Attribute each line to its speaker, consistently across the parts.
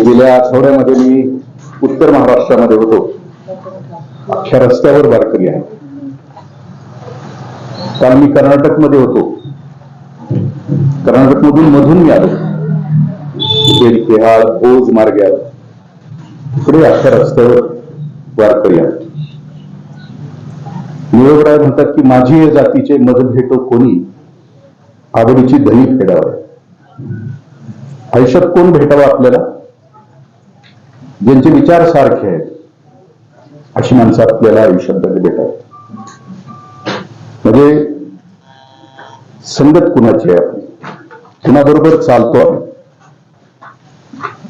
Speaker 1: गेल्या आठवड्यामध्ये मी उत्तर महाराष्ट्रामध्ये होतो. अख्ख्या रस्त्यावर वारकरी आहे. काल मी कर्नाटकमध्ये होतो. कर्नाटकमधून मी आलो. केहाळ भोज मार्गे आलो. पुढे अख्ख्या रस्त्यावर वारकरी आहेत. निळवराय म्हणतात की माझी या जातीचे मज भेटो कोणी, आवडीची दही फेडावं. आयुष्यात कोण भेटावं आपल्याला? ज्यांचे विचार सारखे आहेत अशी माणसं आपल्याला आयुष्यामध्ये भेटावं. म्हणजे संगत कुणाची आहे, आपली कुणाबरोबर चालतो आम्ही,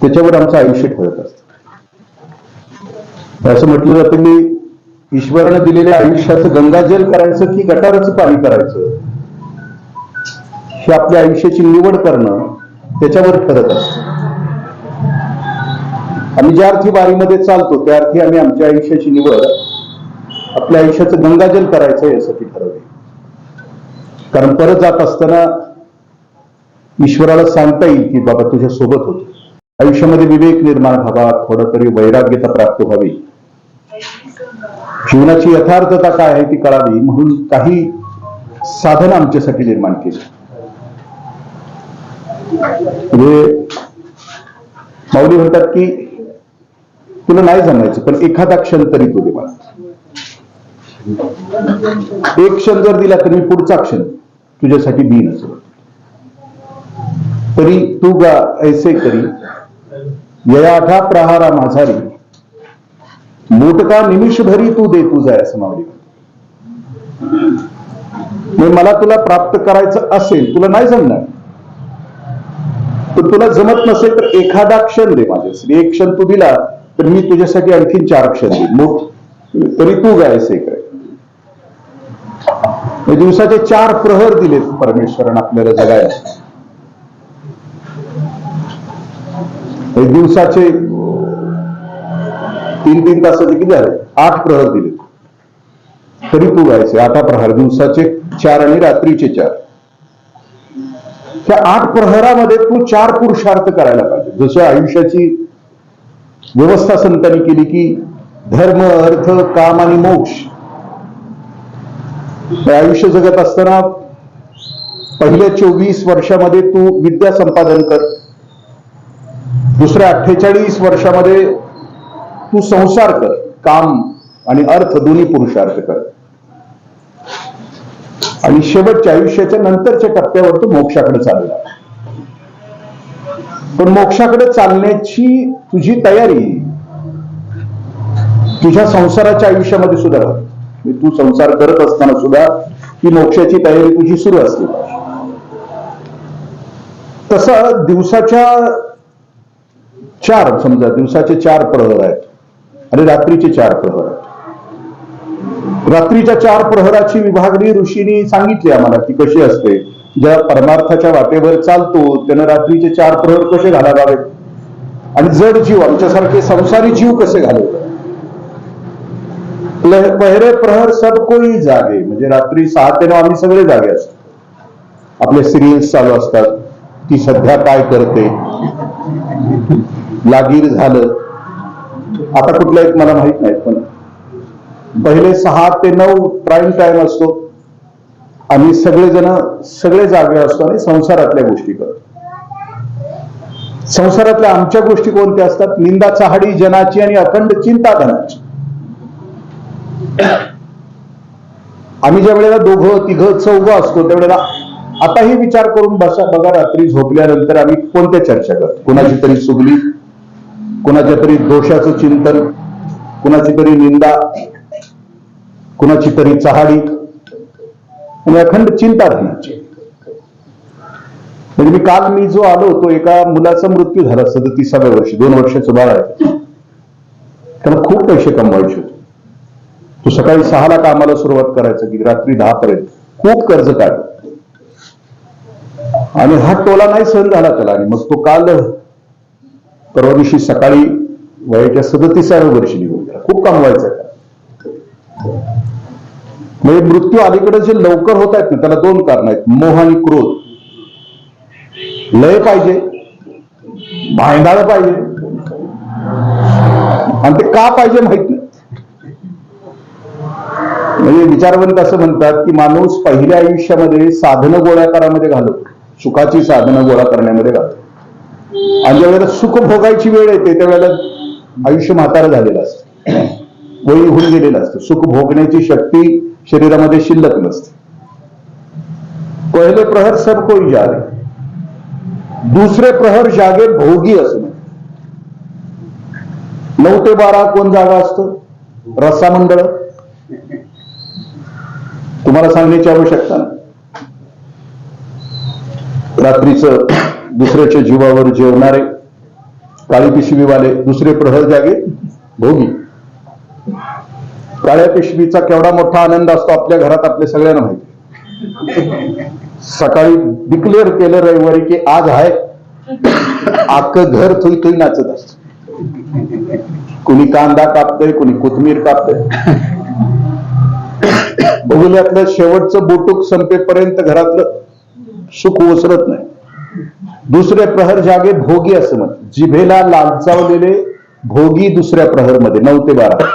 Speaker 1: त्याच्यावर आमचं आयुष्य ठरत असतं. असं म्हटलं जातं की ईश्वरानं दिलेल्या आयुष्याचं गंगाजल करायचं की गटाराचं पाणी करायचं, हे आपल्या आयुष्याची निवड करणं त्याच्यावर ठरत असतं. आम्ही ज्या अर्थी वारीमध्ये चालतो त्या अर्थी आम्ही आमच्या आयुष्याची निवड आपल्या आयुष्याचं गंगाजल करायचं यासाठी ठरवले. कारण परत जात असताना ईश्वराला सांगता येईल की बाबा तुझ्या सोबत होतो. आयुष्यामध्ये विवेक निर्माण व्हावा, थोडं तरी वैराग्यता प्राप्त व्हावी, जीवनाची यथार्थता काय आहे ती कळावी, म्हणून काही साधन आमच्यासाठी निर्माण केली. म्हणजे माऊली म्हणतात की तुला नाही जमायचं पण एखादा क्षण तरी तू दे मला. एक क्षण जर दिला तर मी पुढचा क्षण तुझ्यासाठी देईनच. तरी तू गा ऐसे करी ययाठा प्रहारा माझारी, मोटका निमिष भरी तू दे तुझा, असं माऊली. मला तुला प्राप्त करायचं असेल, तुला नाही जमणार तर तुला जमत नसेल तर एखादा क्षण दे माझ्यासाठी. एक क्षण तू दिला तर मी तुझ्यासाठी आणखीन 4 क्षण देईन. तरी तू गायसे काय. दिवसाचे 4 प्रहर दिलेत परमेश्वरानं आपल्याला जगायला. दिवसाचे 3-3 तासाचे किती झाले? 8 प्रहर दिले. तरी तू गायचे 8 प्रहर, दिवसाचे 4 आणि रात्रीचे 4. त्या 8 प्रहरामध्ये तू 4 पुरुषार्थ करायला पाहिजे. जसं आयुष्याची व्यवस्था संतांनी केली की धर्म, अर्थ, काम आणि मोक्ष. आयुष्य जगत असताना पहिल्या 24 वर्षामध्ये तू विद्या संपादन कर. दुसऱ्या 48 वर्षामध्ये तू संसार कर, काम आणि अर्थ दोन्ही पुरुषार्थ कर. आणि शेवटच्या आयुष्याच्या नंतरच्या टप्प्यावर तू मोक्षाकडे चालला. पण मोक्षाकडे चालण्याची तुझी तयारी तुझ्या संसाराच्या आयुष्यामध्ये सुद्धा राहते. तू संसार करत असताना सुद्धा ही मोक्षाची तयारी तुझी सुरू असते. तसं दिवसाच्या 4 समजा दिवसाचे 4 प्रहर आहेत आणि रात्रीचे 4 प्रहर आहेत. रात्रीच्या 4 प्रहराची विभागणी ऋषींनी सांगितली आम्हाला की कशी असते. ज्या परमार्थाच्या वाटेवर चालतो त्यानं रात्रीचे 4 प्रहर कसे घालावावेत आणि जड जीव आमच्यासारखे संसारी जीव कसे घालवतात. पहिले प्रहर सब कोई जागे, म्हणजे रात्री 6 ते 9 आम्ही सगळे जागे असतो. आपले सिरियल्स चालू असतात, ती सध्या काय करते, लागीर झालं, आता कुठल्या एक मला माहित नाही, पण पहिले 6 ते 9 प्राईम टाइम असतो. आम्ही सगळे जागे असतो आणि संसारातल्या गोष्टी करतो. संसारातल्या आमच्या गोष्टी कोणत्या असतात? निंदा चहाडी जनाची आणि अखंड चिंता धनाची. आम्ही ज्या वेळेला 2, 3, 4 असतो त्यावेळेला आताही विचार करून बघा रात्री झोपल्यानंतर आम्ही कोणत्या चर्चा करतो. कोणाची तरी चुगली, कोणाच्या तरी दोषाचं चिंतन, कोणाची तरी निंदा, कोणाची तरी चहाडी आणि अखंड चिंता धनाची. म्हणजे मी जो आलो तो एका मुलाचा मृत्यू झाला 37व्या वर्षी, 2 वर्षाचं बाळ आहे. त्याला खूप पैसे कमवायचे होते. तो सकाळी 6ला कामाला सुरुवात करायचा की रात्री 10 पर्यंत. खूप कर्ज काढलं आणि हा टोला नाही सहन झाला त्याला. आणि मग तो काल परवा दिवशी सकाळी वयाच्या 37व्या वर्षी निघून गेला. खूप कमवायचा त्याला. म्हणजे मृत्यू अलीकडे जे लवकर होत आहेत ना त्याला 2 कारण आहेत, मोह आणि क्रोध. लय पाहिजे भांडायला पाहिजे, आणि ते का पाहिजे माहित नाही. म्हणजे विचारवंत असं म्हणतात की माणूस पहिल्या आयुष्यामध्ये साधनं गोळा करामध्ये घालतो, सुखाची साधनं गोळा करण्यामध्ये घालतो, आणि ज्या वेळेला सुख भोगायची वेळ येते त्यावेळेला आयुष्य म्हातारं झालेलं असतं, वय होऊन गेलेलं असतं, सुख भोगण्याची शक्ती शरीरामध्ये शिल्लक नसते. पहिले प्रहर सब कोई जागे, दुसरे प्रहर जागे भोगी असं. 9 ते 12 कोण जागा असतं? रस्सा मंडळ. तुम्हाला सांगण्याची आवश्यकता नाही. रात्रीचं दुसऱ्याच्या जीवावर जेवणारे काळी पिशवीवाले दुसरे प्रहर जागे भोगी. काळ्या पिशवीचा केवढा मोठा आनंद असतो आपल्या घरात आपल्या सगळ्यांना माहिती. सकाळी डिक्लेअर केलं रविवारी की आज आहे, अख्खं घर थुई थुई नाचत असत. कुणी कांदा कापतय, कुणी कोथमीर कापतय. बघुल्यातलं शेवटचं बोटूक संपेपर्यंत घरातलं सुख ओसरत नाही. दुसरे प्रहर जागे भोगी असं म्हण. जिभेला लालचावलेले भोगी दुसऱ्या प्रहरमध्ये 9 ते 12.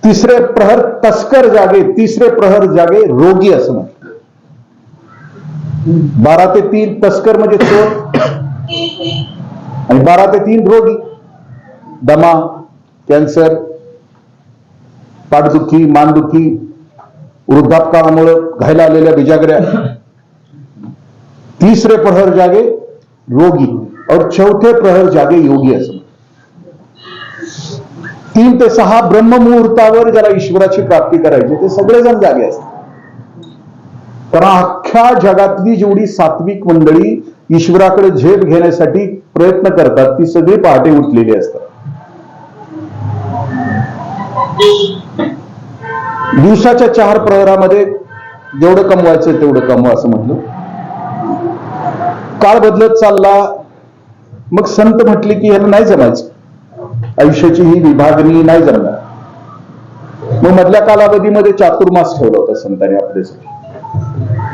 Speaker 1: तिसरे प्रहर तस्कर जागे, तिसरे प्रहर जागे रोगी असं म्हण. 12 ते 3 तस्कर म्हणजे चोर, आणि 12 ते 3 रोगी. दमा, कॅन्सर, पाठदुखी, मानदुखी, वृद्धापकाळामुळे घायला आलेल्या बिजागऱ्या. तीसरे प्रहर जागे रोगी और चौथे प्रहर जागे योगी असं. 3 ते 6 ब्रह्ममुहूर्तावर ज्याला ईश्वराची प्राप्ती करायची ते सगळेजण जागे असतात. तर अख्ख्या जगातली जेवढी सात्विक मंडळी ईश्वराकडे झेप घेण्यासाठी प्रयत्न करतात ती सगळी पहाटे उठलेली असतात. दिवसाच्या 4 प्रहरामध्ये जेवढं कमवायचं तेवढं कमवा असं म्हटलं. काळ बदलत चालला, मग संत म्हटले की याला नाही जमायचं, आयुष्याची ही विभागणी नाही जमणार. मग मधल्या कालावधीमध्ये चातुर्मास ठेवला होता संतांनी आपल्यासाठी.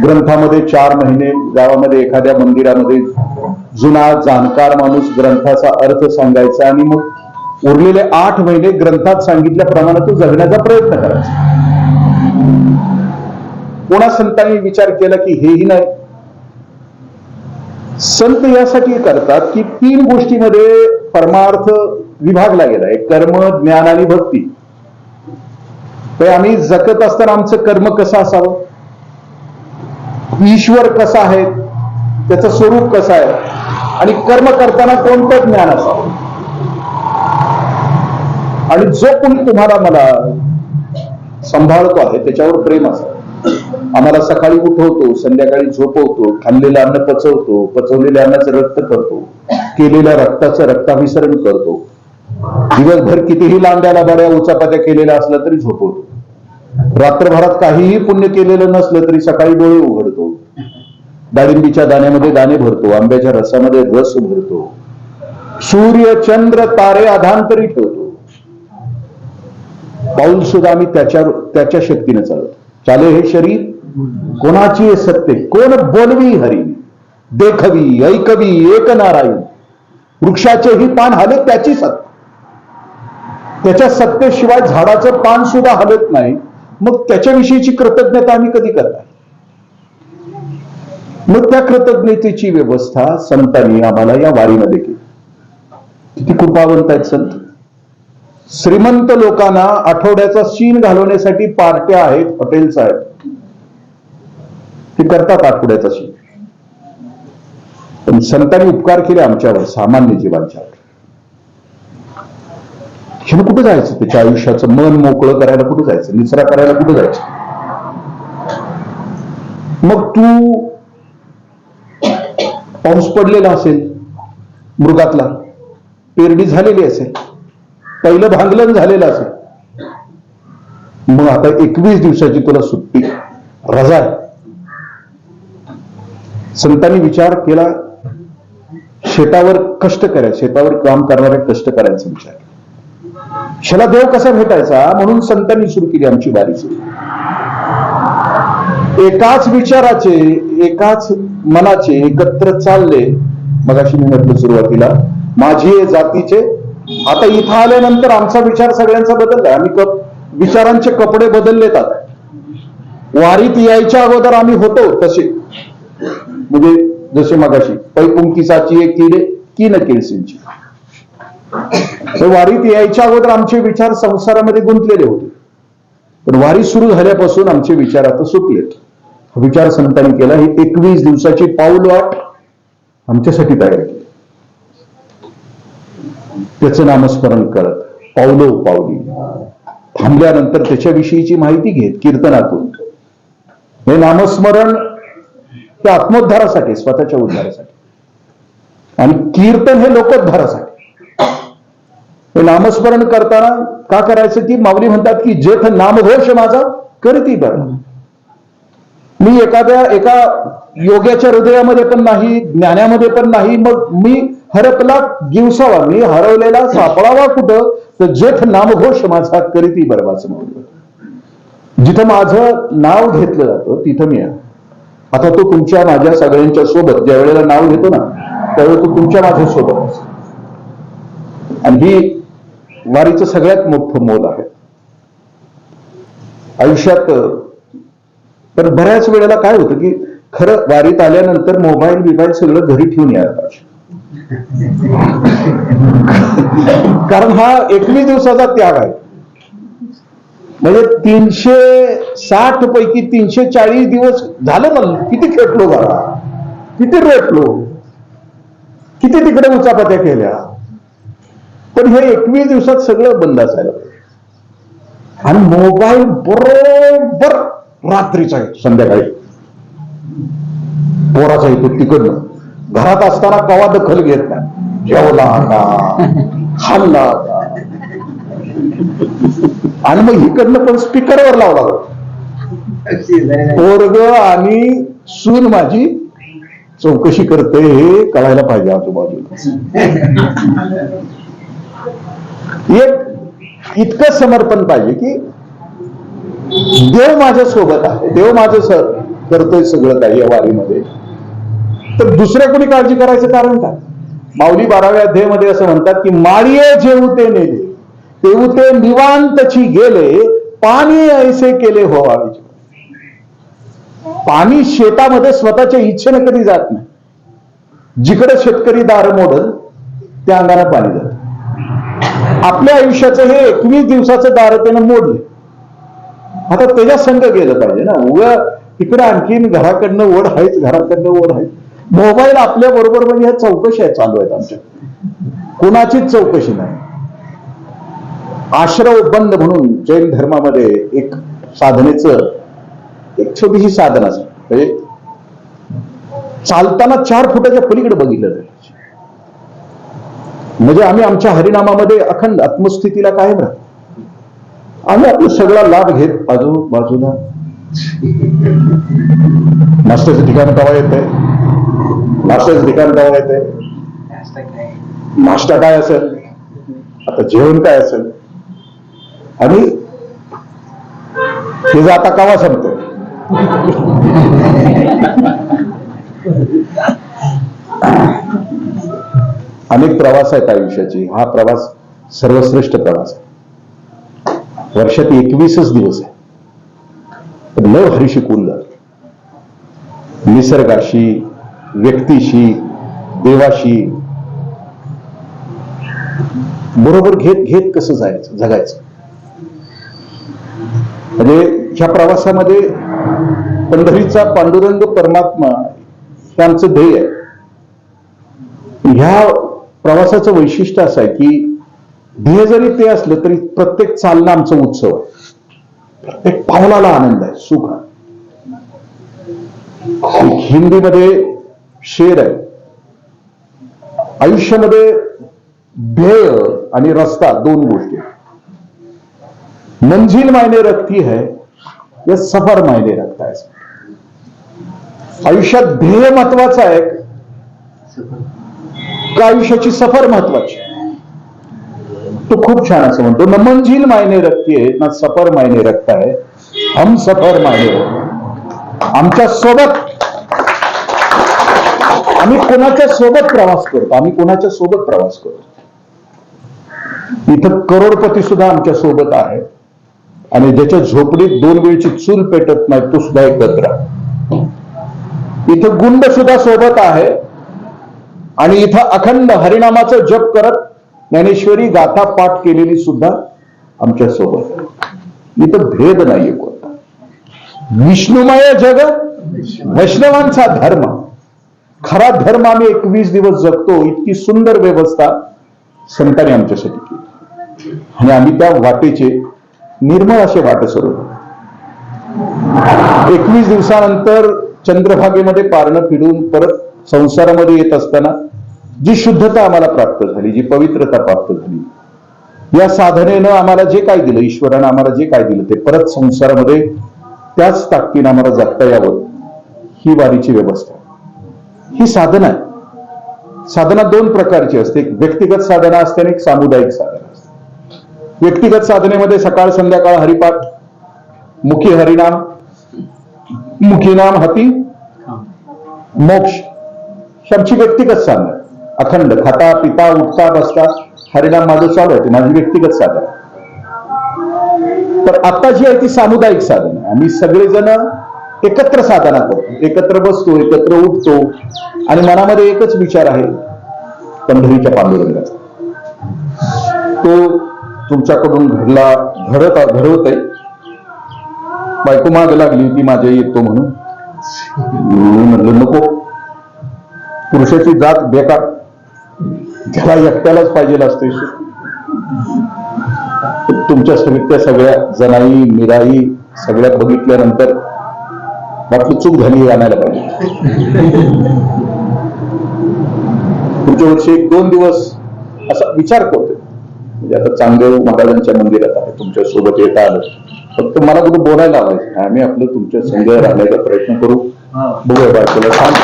Speaker 1: ग्रंथामध्ये 4 महिने गावामध्ये एखाद्या मंदिरामध्ये जुना जाणकार माणूस ग्रंथाचा अर्थ सांगायचा, आणि मग उरलेले 8 महिने ग्रंथात सांगितल्याप्रमाणे तो जगण्याचा प्रयत्न करायचा. कोणा संतांनी विचार केला की हेही नाही. संत यासाठी करतात की 3 गोष्टीमध्ये परमार्थ विभागला गेलाय, कर्म, ज्ञान आणि भक्ती. तर आम्ही जगत असताना आमचं कर्म कसं असावं, ईश्वर कसा आहे, त्याचं स्वरूप कसं आहे, आणि कर्म करताना कोणतं ज्ञान असावं. आणि जो कोणी तुम्हाला मला सांभाळतो आहे त्याच्यावर प्रेम असावं. आम्हाला सकाळी उठवतो, संध्याकाळी झोपवतो, खाल्लेलं अन्न पचवतो, पचवलेल्या अन्नाचं रक्त करतो, केलेल्या रक्ताचं रक्ताभिसरण करतो, दिवसभर कितीही लांड्याला बऱ्या उचापात्या केलेल्या असल्या तरी झोपवतो, रात्रभरात काहीही पुण्य केलेलं नसलं तरी सकाळी डोळे उघडतो, डाळिंबीच्या दाण्यामध्ये दाणे भरतो, आंब्याच्या रसामध्ये रस भरतो, सूर्य चंद्र तारे अधांतरी ठेवतो. पाऊल सुद्धा आम्ही त्याच्या शक्तीने चालवतो. चाले हे शरीर कोणाची सत्य, कोण बोलवी हरी, देखवी ऐकवी एक नारायण, वृक्षाचेही पान हले त्याची सत्य. त्याच्या सत्तेशिवाय झाडाचं पान सुद्धा हलत नाही. मग त्याच्याविषयीची कृतज्ञता आम्ही कधी करणार? मग त्या कृतज्ञतेची व्यवस्था संतांनी आम्हाला या वारीमध्ये केली. किती कृपावंत आहेत संत. श्रीमंत लोकांना आठवड्याचा शीन घालवण्यासाठी पार्ट्या आहेत, हॉटेल्स आहेत, ते करतात आठवड्याचा शीन. पण संतांनी उपकार केले आमच्यावर, सामान्य जीवांच्यावर. हे कुठं जायचं? त्याच्या आयुष्याचं मन मोकळं करायला कुठं जायचं? निचरा करायला कुठं जायचं? मग तू पाऊस पडलेला असेल, मृगातला पेरणी झालेली असेल, पहिलं भांगलन झालेलं असेल, मग आता 21 दिवसाची तुला सुट्टी, रजा आहे. संतांनी विचार केला, शेतावर कष्ट करायचं, शेतावर काम करणारे कष्ट करायचा विचार. ह्याला देव कसा भेटायचा म्हणून संतांनी सुरू केली आमची वारी. एकाच विचाराचे, एकाच मनाचे एकत्र चालले मगाशी मी म्हटलं सुरुवातीला, माझी जातीचे. आता इथं आल्यानंतर आमचा विचार सगळ्यांचा बदललाय. आम्ही विचारांचे कपडे बदललेत आता. वारीत यायच्या अगोदर आम्ही होतो तसे, म्हणजे जसे मगाशी पैपुंकीसाची एक किडे की न केळसींची. वारीत यायच्या अगोदर आमचे विचार संसारामध्ये गुंतलेले होते, पण वारी सुरू झाल्यापासून आमचे विचार आता सुटलेत. विचार संतांनी केला, ही 21 दिवसाची पाऊलवाट आमच्यासाठी तयार केली. त्याचं नामस्मरण करत पावलो पावली थांबल्यानंतर त्याच्याविषयीची माहिती घेत कीर्तनातून. हे नामस्मरण त्या आत्मोद्धारासाठी, स्वतःच्या उद्धारासाठी, आणि कीर्तन हे लोकोद्धारासाठी. हे नामस्मरण करताना का करायचं की माऊली म्हणतात की जेथ नामघोष माझा करती बरं. मी एका योग्याच्या हृदयामध्ये पण नाही, ज्ञानामध्ये पण नाही, मग मी हरपला दिवसावा, मी हरवलेला सापळावा कुठं, तर जेथ नामघोष माझा करीती बरं. जिथं माझं नाव घेतलं जातं तिथं मी आहे. आता तो तुमच्या माझ्या सगळ्यांच्या सोबत ज्या वेळेला नाव घेतो ना, त्यावेळेला तो तुमच्या माझ्या सोबत असतो. आणि ही वारीचं सगळ्यात मोठं मोल आहे आयुष्यात. तर बऱ्याच वेळेला काय होतं की खरं वारीत आल्यानंतर मोबाईल सगळं घरी ठेवून यायला पाहिजे. कारण हा 21 दिवसाचा त्याग आहे. म्हणजे 360 पैकी 340 दिवस झालं ना, किती खेटलो घरा, किती रेटलो, किती तिकडे उचापत्या केल्या, पण हे 21 दिवसात सगळं बंद असायला पाहिजे. आणि मोबाईल बरोबर रात्रीचा आहे, संध्याकाळी पोराचा येतो तिकडनं. घरात असताना कवा दखल घेत नाही, जेवला का, खाल्ला का, आणि मग इकडनं पण स्पीकरवर लावला पोरग आणि सून माझी चौकशी करते हे कळायला पाहिजे आजूबाजूला. एक इतकं समर्पण पाहिजे की देव माझ्या सोबत आहे, देव माझं करतोय सगळं काही या वारीमध्ये, तर दुसऱ्या कोणी काळजी करायचं कारण काय. माऊली 12व्या अध्यायामध्ये असं म्हणतात की माळीये जेवते नेले तेवते निवांतची गेले, पाणी ऐसे केले व्हावे. पाणी शेतामध्ये स्वतःच्या इच्छेने कधी जात नाही. जिकडे शेतकरी दार मोडल त्या अंगाने पाणी जात. आपल्या आयुष्याचं हे 21 दिवसाचं दार त्यानं मोडले. आता त्याच्या संग गेलं पाहिजे ना. उगा तिकडे आणखीन घराकडनं ओढ आहेच, घराकडनं ओढ आहे. मोबाईल आपल्या बरोबर म्हणजे ह्या चौकशी चालू आहेत आमच्या, कोणाचीच चौकशी नाही. आश्रव बंद म्हणून जैन धर्मामध्ये एक साधनेचं एक छोटीशी साधन असं, म्हणजे चालताना 4 फुटाच्या पलीकडे बघितलं जाईल. म्हणजे आम्ही आमच्या हरिनामामध्ये अखंड आत्मस्थितीला कायम राहतो. आम्ही आपला सगळा लाभ घेत बाजूला. नाश्त्याचं ठिकाण कवा येतंय, नाश्त्याचं ठिकाण कवा येतंय, नाश्ता काय असेल, आता जेवण काय असेल, आणि हे आता कवा संपतंय. अनेक प्रवास आहेत आयुष्याची. हा प्रवास सर्वश्रेष्ठ प्रवास आहे. वर्षात 21च दिवस आहे, पण लय भारी शिकवून जात. निसर्गाशी, व्यक्तीशी, देवाशी बरोबर घेत घेत कसं जायचं, जगायचं. म्हणजे ह्या प्रवासामध्ये पंढरीचा पांडुरंग परमात्मा हे आमचं ध्येय आहे. ह्या प्रवासाचं वैशिष्ट्य असं आहे की ध्येय जरी ते असलं तरी प्रत्येक चालणं आमचा उत्सव आहे. प्रत्येक पावलाला आनंद आहे, सुख आहे. हिंदीमध्ये शेर आहे, आयुष्यामध्ये ध्येय आणि रस्ता 2 गोष्टी. मंजिल मायने रखती है या सफर मायने रखता है. आयुष्यात ध्येय महत्वाचं आहे का आयुष्याची सफर महत्वाची. तो खूप छान असं म्हणतो, न मंजिल मायने रखती है ना सफर मायने रखता है, हम सफर मायने रखते. आमच्या सोबत आम्ही कोणाच्या सोबत प्रवास करतो, आम्ही कोणाच्या सोबत प्रवास करतो. इथं करोडपती सुद्धा आमच्या सोबत आहे आणि ज्याच्या झोपडीत 2 वेळची चूल पेटत नाही तो सुद्धा एकत्र आहे. इथं गुंड सुद्धा सोबत आहे आणि इथं अखंड हरिनामाचं जप करत ज्ञानेश्वरी गाथा पाठ केलेली सुद्धा आमच्या सोबत आहे. इथं भेद नाहीये कोणता. विष्णुमय जग वैष्णवांचा धर्म, खरा धर्म आम्ही 21 दिवस जगतो. इतकी सुंदर व्यवस्था संतांनी आमच्यासाठी केली आणि आम्ही त्या वाटेचे निर्मळ असे वाटे सोडवतो. 21 दिवसानंतर चंद्रभागेमध्ये पारणं फिरून परत संसारामध्ये येत असताना जी शुद्धता आम्हाला प्राप्त झाली, जी पवित्रता प्राप्त झाली, या साधनेनं आम्हाला जे काय दिलं, ईश्वरानं आम्हाला जे काय दिलं ते परत संसारामध्ये त्याच ताकदीनं आम्हाला जगता यावं, ही वारीची व्यवस्था. ही साधना आहे. साधना 2 प्रकारची असते. एक व्यक्तिगत साधना असते आणि एक सामुदायिक साधना असते. व्यक्तिगत साधनेमध्ये सकाळ संध्याकाळ हरिपाठ, मुखी हरिनाम, मुखी नाम हाती मोक्ष, ही आमची व्यक्तिगत साधना. अखंड खाता पिता उठता बसता हरिनाम माझं चालू आहे, माझी व्यक्तिगत साधना. तर आता जी आहे ती सामुदायिक साधना आहे. आम्ही सगळेजण एकत्र साधना करतो, एकत्र बसतो, एकत्र उठतो आणि मनामध्ये एकच विचार आहे पंढरीच्या पांडुरंगाचा. तो तुमच्याकडून घडवत आहे. बायको मागे लागली होती माझ्या येतो म्हणून. मी म्हणलं नको, पुरुषाची जात बेकार, त्याला एकट्यालाच पाहिजे असते. तुमच्या त्या सगळ्या जनाई मिराई सगळ्या बघितल्यानंतर बाकी चूक झाली हे आणायला पाहिजे. पुढच्या वर्षी 1-2 दिवस असा विचार करतोय. म्हणजे आता चांगदेव महाराजांच्या मंदिरात आहे, तुमच्या सोबत येता आलं, फक्त मला कुठं बोलायला लावायचं, आम्ही आपलं तुमच्या संघ राहण्याचा प्रयत्न करू. बघूया बायकोला सांग,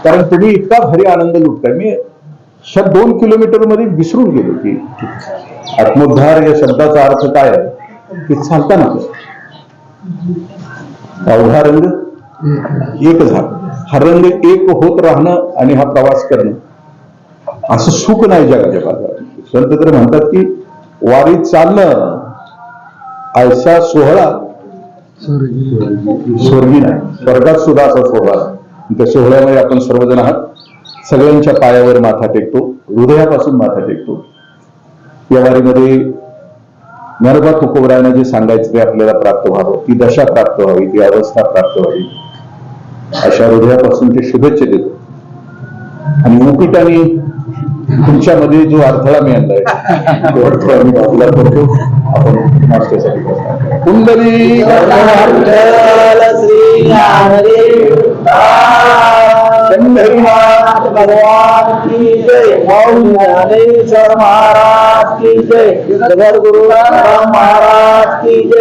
Speaker 1: कारण तुम्ही इतका भारी आनंद लुटताय. मी 2 किलोमीटर मध्ये विसरून गेलो की आत्मोद्धार या शब्दाचा अर्थ काय आहे. की चालताना अवघा रंग एक झाला, हा रंग एक होत राहणं आणि हा प्रवास करणं, असं सुख नाही जगाच्या बाजारात. संत तर म्हणतात की वारीत चालणं आयशा सोहळा स्वर्गी नाही, स्वर्गात सुद्धा असा सोहळा. त्या सोहळ्यामध्ये आपण सर्वजण आहात. सगळ्यांच्या पायावर माथा टेकतो, हृदयापासून माथा टेकतो. या वारीमध्ये ज्ञानोबा तुकोबरायांना जे सांगायचं ते आपल्याला प्राप्त व्हावं, ती दशा प्राप्त व्हावी, ती अवस्था प्राप्त व्हावी, अशा हृदयापासून ते शुभेच्छा देतो. आणि मुकुटाने तुमच्यामध्ये जो अडथळा मी आणलाय तो अडथळा मी बाजूला करतो. आपण मास्टरसाठी कुंडली पंढरीनाथ भगवान की जय, ज्ञानेश्वर महाराज की जय, जगद्गुरु राम महाराज की जय.